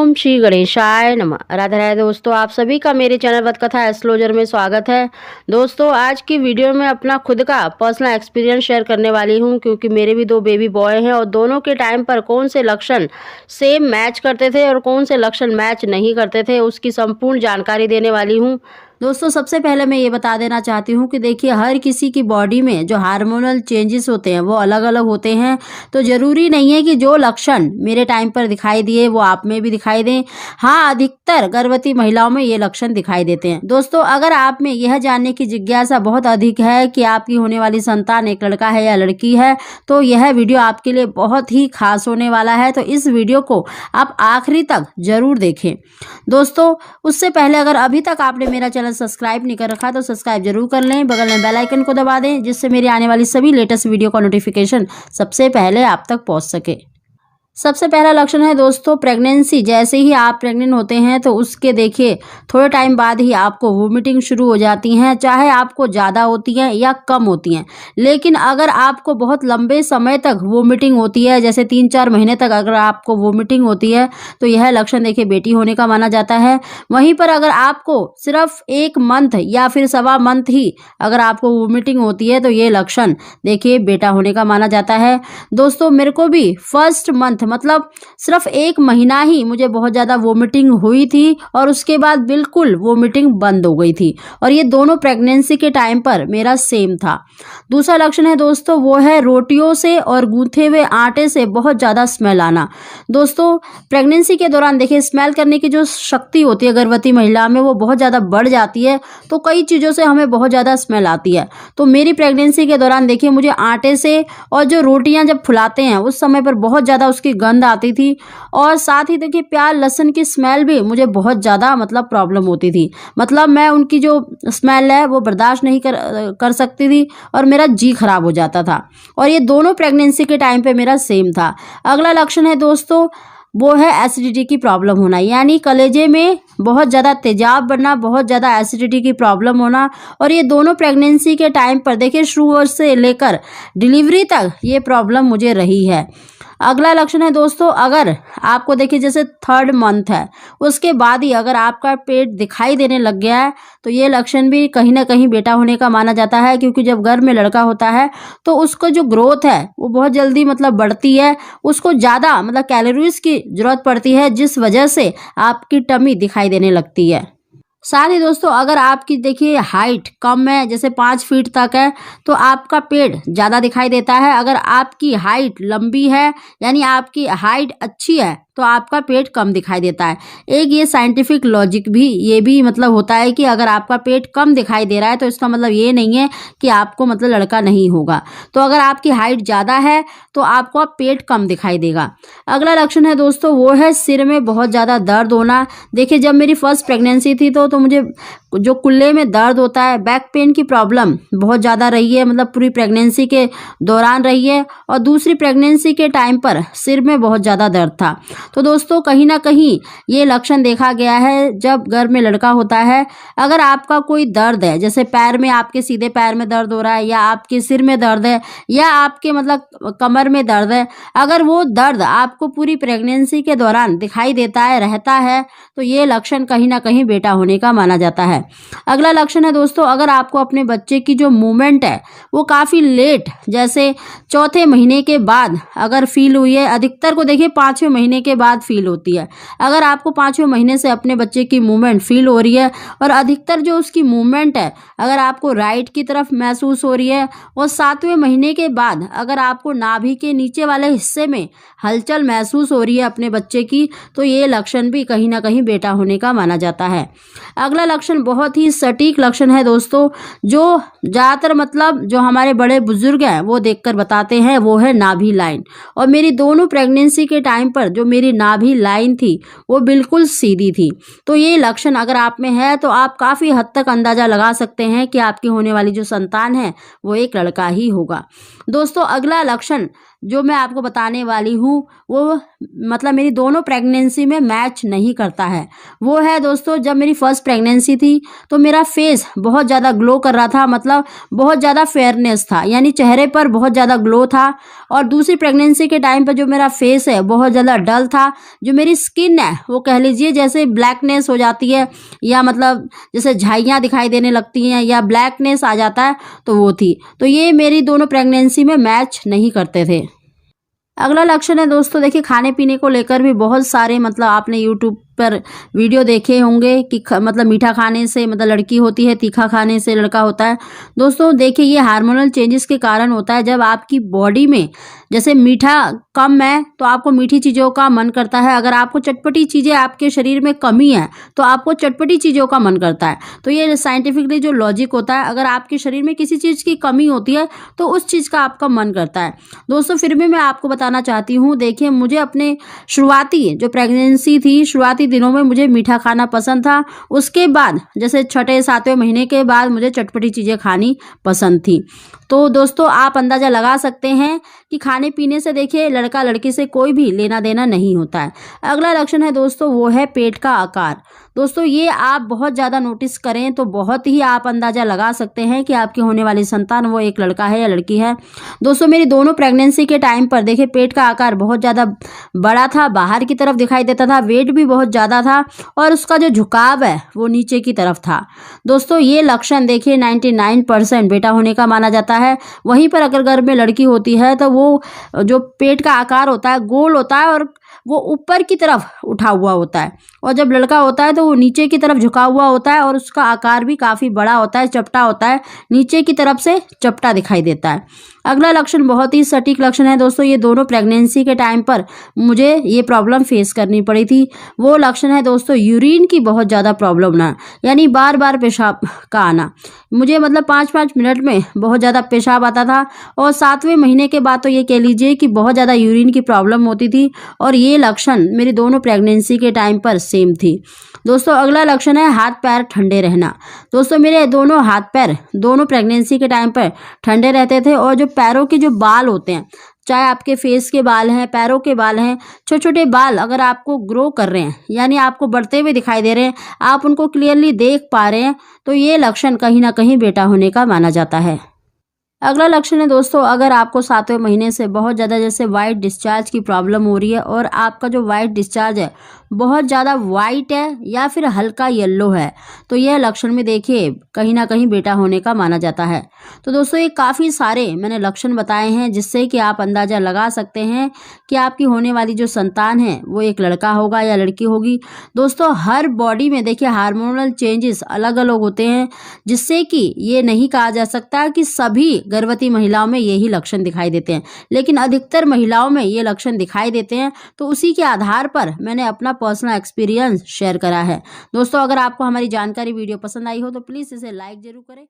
ओम श्री गणेशाय नमः। राधे राधे दोस्तों, आप सभी का मेरे चैनल वत कथा एस्ट्रोलॉजर में स्वागत है। दोस्तों, आज की वीडियो में अपना खुद का पर्सनल एक्सपीरियंस शेयर करने वाली हूं, क्योंकि मेरे भी 2 बेबी बॉय हैं और दोनों के टाइम पर कौन से लक्षण सेम मैच करते थे और कौन से लक्षण मैच नहीं करते थे, उसकी संपूर्ण जानकारी देने वाली हूँ। दोस्तों, सबसे पहले मैं ये बता देना चाहती हूँ कि देखिए, हर किसी की बॉडी में जो हार्मोनल चेंजेस होते हैं वो अलग अलग होते हैं। तो ज़रूरी नहीं है कि जो लक्षण मेरे टाइम पर दिखाई दिए वो आप में भी दिखाई दें। हाँ, अधिकतर गर्भवती महिलाओं में ये लक्षण दिखाई देते हैं। दोस्तों, अगर आप में यह जानने की जिज्ञासा बहुत अधिक है कि आपकी होने वाली संतान एक लड़का है या लड़की है, तो यह वीडियो आपके लिए बहुत ही खास होने वाला है। तो इस वीडियो को आप आखिरी तक जरूर देखें। दोस्तों, उससे पहले अगर अभी तक आपने मेरा चैनल सब्सक्राइब नहीं कर रखा तो सब्सक्राइब जरूर कर लें, बगल में बेल आइकन को दबा दें, जिससे मेरी आने वाली सभी लेटेस्ट वीडियो का नोटिफिकेशन सबसे पहले आप तक पहुंच सके। सबसे पहला लक्षण है दोस्तों प्रेगनेंसी। जैसे ही आप प्रेग्नेंट होते हैं तो उसके देखिए थोड़े टाइम बाद ही आपको वोमिटिंग शुरू हो जाती हैं, चाहे आपको ज़्यादा होती हैं या कम होती हैं। लेकिन अगर आपको बहुत लंबे समय तक वोमिटिंग होती है, जैसे 3-4 महीने तक अगर आपको वोमिटिंग होती है, तो यह लक्षण देखिए बेटी होने का माना जाता है। वहीं पर अगर आपको सिर्फ 1 मंथ या फिर 1.25 मंथ ही अगर आपको वोमिटिंग होती है, तो ये लक्षण देखिए बेटा होने का माना जाता है। दोस्तों, मेरे को भी फर्स्ट मंथ मतलब सिर्फ 1 महीना ही मुझे बहुत ज़्यादा वोमिटिंग हुई थी और उसके बाद बिल्कुल वोमिटिंग बंद हो गई थी, और ये दोनों प्रेगनेंसी के टाइम पर मेरा सेम था। दूसरा लक्षण है दोस्तों, वो है रोटियों से और गूंथे हुए आटे से बहुत ज़्यादा स्मेल आना। दोस्तों, प्रेगनेंसी के दौरान देखिए स्मेल करने की जो शक्ति होती है गर्भवती महिला में वो बहुत ज़्यादा बढ़ जाती है, तो कई चीज़ों से हमें बहुत ज़्यादा स्मेल आती है। तो मेरी प्रेगनेंसी के दौरान देखिए मुझे आटे से और जो रोटियाँ जब फुलाते हैं उस समय पर बहुत ज़्यादा उसकी गंध आती थी, और साथ ही देखिए प्याज लहसुन की स्मेल भी मुझे बहुत ज़्यादा मतलब प्रॉब्लम होती थी। मतलब मैं उनकी जो स्मेल है वो बर्दाश्त नहीं कर सकती थी और मेरा जी खराब हो जाता था, और ये दोनों प्रेगनेंसी के टाइम पे मेरा सेम था। अगला लक्षण है दोस्तों, वो है एसिडिटी की प्रॉब्लम होना, यानी कलेजे में बहुत ज़्यादा तेजाब बनना, बहुत ज़्यादा एसिडिटी की प्रॉब्लम होना, और ये दोनों प्रेगनेंसी के टाइम पर देखिए शुरू से लेकर डिलीवरी तक ये प्रॉब्लम मुझे रही है। अगला लक्षण है दोस्तों, अगर आपको देखिए जैसे 3rd मंथ है उसके बाद ही अगर आपका पेट दिखाई देने लग गया है, तो ये लक्षण भी कहीं ना कहीं बेटा होने का माना जाता है, क्योंकि जब गर्भ में लड़का होता है तो उसको जो ग्रोथ है वो बहुत जल्दी मतलब बढ़ती है, उसको ज़्यादा मतलब कैलोरीज की जरूरत पड़ती है, जिस वजह से आपकी टमी दिखाई देने लगती है। साथ ही दोस्तों, अगर आपकी देखिए हाइट कम है, जैसे 5 फीट तक है, तो आपका पेट ज़्यादा दिखाई देता है। अगर आपकी हाइट लंबी है यानी आपकी हाइट अच्छी है, तो आपका पेट कम दिखाई देता है। एक ये साइंटिफिक लॉजिक भी ये भी मतलब होता है कि अगर आपका पेट कम दिखाई दे रहा है तो इसका मतलब ये नहीं है कि आपको मतलब लड़का नहीं होगा। तो अगर आपकी हाइट ज़्यादा है तो आपको पेट कम दिखाई देगा। अगला लक्षण है दोस्तों, वो है सिर में बहुत ज़्यादा दर्द होना। देखिए, जब मेरी फर्स्ट प्रेगनेंसी थी तो मुझे जो कुल्ले में दर्द होता है, बैक पेन की प्रॉब्लम बहुत ज़्यादा रही है, मतलब पूरी प्रेगनेंसी के दौरान रही है, और दूसरी प्रेगनेंसी के टाइम पर सिर में बहुत ज़्यादा दर्द था। तो दोस्तों, कहीं ना कहीं ये लक्षण देखा गया है जब गर्भ में लड़का होता है। अगर आपका कोई दर्द है, जैसे पैर में, आपके सीधे पैर में दर्द हो रहा है, या आपके सिर में दर्द है, या आपके मतलब कमर में दर्द है, अगर वो दर्द आपको पूरी प्रेगनेंसी के दौरान दिखाई देता है, रहता है, तो ये लक्षण कहीं ना कहीं बेटा होने का माना जाता है। अगला लक्षण है दोस्तों, अगर आपको अपने बच्चे की जो मूवमेंट है वो काफ़ी लेट, जैसे 4थे महीने के बाद अगर फील हुई है, अधिकतर को देखिए 5वें महीने के बाद फील होती है। अगर आपको 5वें महीने से अपने बच्चे की मूवमेंट फील हो रही है, और अधिकतर जो उसकी मूवमेंट है अगर आपको राइट की तरफ महसूस हो रही है, और 7वें महीने के बाद अगर आपको नाभि के नीचे वाले हिस्से में हलचल महसूस हो रही है अपने बच्चे की, तो ये लक्षण भी कहीं ना कहीं बेटा होने का माना जाता है। अगला लक्षण बहुत ही सटीक लक्षण है दोस्तों, जो ज़्यादातर मतलब जो हमारे बड़े बुजुर्ग हैं वो देखकर बताते हैं, वो है नाभि लाइन। और मेरी दोनों प्रेगनेंसी के टाइम पर जो मेरी नाभि लाइन थी वो बिल्कुल सीधी थी। तो ये लक्षण अगर आप में है तो आप काफ़ी हद तक अंदाज़ा लगा सकते हैं कि आपकी होने वाली जो संतान है वो एक लड़का ही होगा। दोस्तों, अगला लक्षण जो मैं आपको बताने वाली हूँ वो मतलब मेरी दोनों प्रेगनेंसी में मैच नहीं करता है। वो है दोस्तों, जब मेरी फर्स्ट प्रेगनेंसी थी तो मेरा फेस बहुत ज़्यादा ग्लो कर रहा था, मतलब बहुत ज़्यादा फेयरनेस था, यानी चेहरे पर बहुत ज़्यादा ग्लो था। और दूसरी प्रेगनेंसी के टाइम पर जो मेरा फेस है बहुत ज़्यादा डल था। जो मेरी स्किन है वो कह लीजिए जैसे ब्लैकनेस हो जाती है, या मतलब जैसे झाइयाँ दिखाई देने लगती हैं या ब्लैकनेस आ जाता है, तो वो थी। तो ये मेरी दोनों प्रेगनेंसी में मैच नहीं करते थे। अगला लक्षण है दोस्तों, देखिए खाने पीने को लेकर भी बहुत सारे मतलब आपने यूट्यूब पर वीडियो देखे होंगे कि मतलब मीठा खाने से मतलब लड़की होती है, तीखा खाने से लड़का होता है। दोस्तों देखिए ये हार्मोनल चेंजेस के कारण होता है। जब आपकी बॉडी में जैसे मीठा कम है तो आपको मीठी चीज़ों का मन करता है। अगर आपको चटपटी चीज़ें, आपके शरीर में कमी है तो आपको चटपटी चीज़ों का मन करता है। तो ये साइंटिफिकली जो लॉजिक होता है, अगर आपके शरीर में किसी चीज़ की कमी होती है तो उस चीज़ का आपका मन करता है। दोस्तों फिर भी मैं आपको बताना चाहती हूँ, देखिए मुझे अपने शुरुआती जो प्रेगनेंसी थी, शुरुआती दिनों में मुझे मीठा खाना पसंद था। उसके बाद जैसे छठे सातवें महीने के बाद मुझे चटपटी चीज़ें खानी पसंद थी। तो दोस्तों आप अंदाज़ा लगा सकते हैं कि खाने पीने से देखिए लड़का लड़की से कोई भी लेना देना नहीं होता है। अगला लक्षण है दोस्तों, वो है पेट का आकार। दोस्तों ये आप बहुत ज़्यादा नोटिस करें तो बहुत ही आप अंदाज़ा लगा सकते हैं कि आपकी होने वाली संतान वो एक लड़का है या लड़की है। दोस्तों मेरी दोनों प्रेगनेंसी के टाइम पर देखिए पेट का आकार बहुत ज़्यादा बड़ा था, बाहर की तरफ दिखाई देता था, वेट भी बहुत ज़्यादा था और उसका जो झुकाव है वो नीचे की तरफ था। दोस्तों ये लक्षण देखिए 99% बेटा होने का माना जाता है। वहीं पर अगर घर में लड़की होती है तो वो जो पेट का आकार होता है गोल होता है और वो ऊपर की तरफ उठा हुआ होता है, और जब लड़का होता है तो वो नीचे की तरफ झुका हुआ होता है और उसका आकार भी काफ़ी बड़ा होता है, चपटा होता है, नीचे की तरफ से चपटा दिखाई देता है। अगला लक्षण बहुत ही सटीक लक्षण है दोस्तों, ये दोनों प्रेगनेंसी के टाइम पर मुझे ये प्रॉब्लम फेस करनी पड़ी थी। वो लक्षण है दोस्तों यूरिन की बहुत ज़्यादा प्रॉब्लम ना, यानी बार बार पेशाब का आना। मुझे मतलब 5-5 मिनट में बहुत ज़्यादा पेशाब आता था, और 7वें महीने के बाद तो ये कह लीजिए कि बहुत ज़्यादा यूरिन की प्रॉब्लम होती थी, और ये लक्षण मेरी दोनों प्रेगनेंसी के टाइम पर सेम थी। दोस्तों अगला लक्षण है हाथ पैर ठंडे रहना। दोस्तों मेरे दोनों हाथ पैर दोनों प्रेगनेंसी के टाइम पर ठंडे रहते थे, और जो पैरों के जो बाल होते हैं, चाहे आपके फेस के बाल हैं, पैरों के बाल हैं, छोटे छोटे बाल अगर आपको ग्रो कर रहे हैं, यानी आपको बढ़ते हुए दिखाई दे रहे हैं, आप उनको क्लियरली देख पा रहे हैं, तो ये लक्षण कहीं ना कहीं बेटा होने का माना जाता है। अगला लक्षण है दोस्तों, अगर आपको 7वें महीने से बहुत ज़्यादा जैसे वाइट डिस्चार्ज की प्रॉब्लम हो रही है और आपका जो वाइट डिस्चार्ज है बहुत ज़्यादा वाइट है या फिर हल्का येलो है, तो यह लक्षण में देखिए कहीं ना कहीं बेटा होने का माना जाता है। तो दोस्तों ये काफ़ी सारे मैंने लक्षण बताए हैं जिससे कि आप अंदाज़ा लगा सकते हैं कि आपकी होने वाली जो संतान है वो एक लड़का होगा या लड़की होगी। दोस्तों हर बॉडी में देखिए हार्मोनल चेंजेस अलग अलग होते हैं, जिससे कि ये नहीं कहा जा सकता कि सभी गर्भवती महिलाओं में यही लक्षण दिखाई देते हैं, लेकिन अधिकतर महिलाओं में ये लक्षण दिखाई देते हैं। तो उसी के आधार पर मैंने अपना पर्सनल एक्सपीरियंस शेयर करा है। दोस्तों अगर आपको हमारी जानकारी वीडियो पसंद आई हो तो प्लीज़ इसे लाइक जरूर करें।